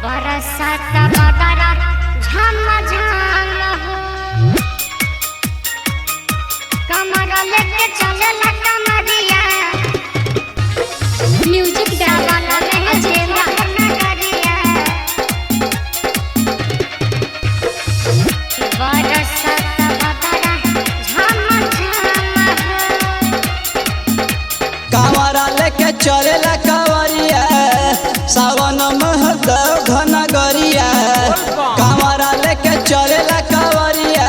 बरसात बदरा झम झम हो, कमर लेके चलेला कमरिया, म्यूजिक डायरेक्टर अजेंदा नगरिया। बरसात बदरा झम झम हो, कांवरा लेके चलेला कांवरिया, सावन महदेव घन गरिया। कांवरा लेके चलेला कांवरिया,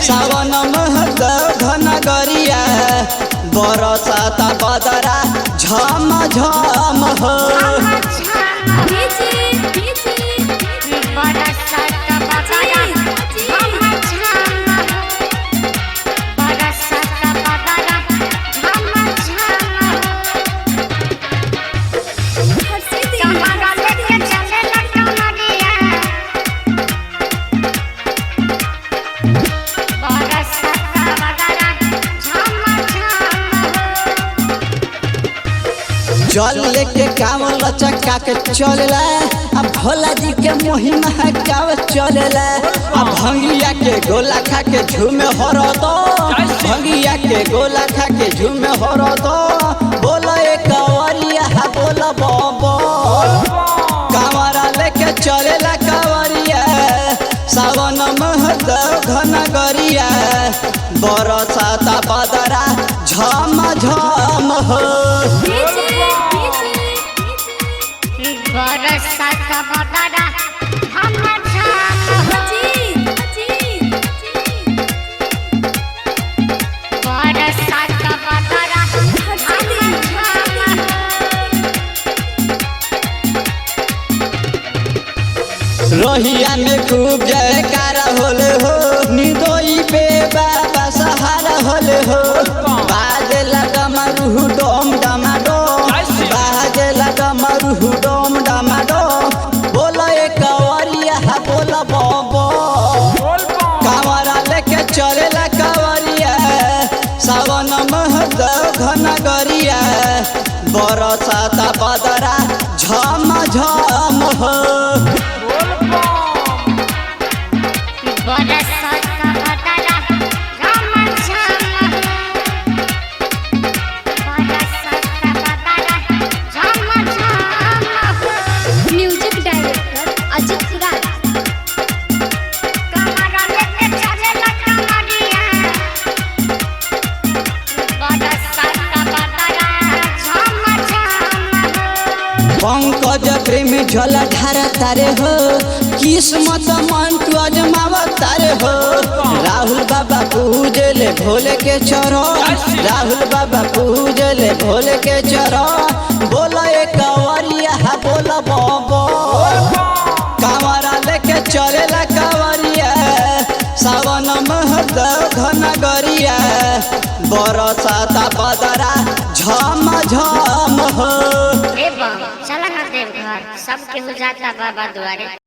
सावन महदेव घन गरिया। बरसात बदरा झम झम हो, जल लेके कांवरा चक्का के चलेला। अब भोला जी के महिमा है गाँव चलेला। अब भंगिया के गोला खा के झूमे हर दो, भंगिया के गोला खा के झूमे हर दो। बोलो एक कांवरिया बोलो बो, कांवरा लेके चलेला कांवरिया, सावन महदेव घन गरिया। बरसात बदरा झम झम हो, बरसात बदरा झम झम हो, बरसात बदरा झम झम हो। रोहिया में खूब जयकारा होले हो, निदोई पे बाबा सहारा होले हो। बाजे लगा मरुहु डोम डमाडो, बाजे लगा मरुहु डोम डमाडो। बोलो एक कांवरिया बोलो बो, कांवरा लेके चलेला कांवरिया, सावन महदेव घन गरिया। बरसात बदरा झम झम हो, बरसात बदरा झम झम हो, बरसात बदरा झम झम हो। म्यूजिक डायरेक्टर अजित राज। कमर लेके चलेला कमरिया, बरसात बदरा झम झम हो। पंकज प्रेमी झोला ढारा तारे हो, किस्मत मंटू अजमावा तारे हो। राहुल बाबा पूजले भोले के चरण, राहुल बाबा पूजले भोले के चरण। बोलो एक कांवरिया बोलो बो, कांवरा लेके चलेला कांवरिया, सावन महदेव घन गरिया। बरसात बदरा झम झम हो। चला ना देवघर, सब केहू जाता बाबा द्वारे।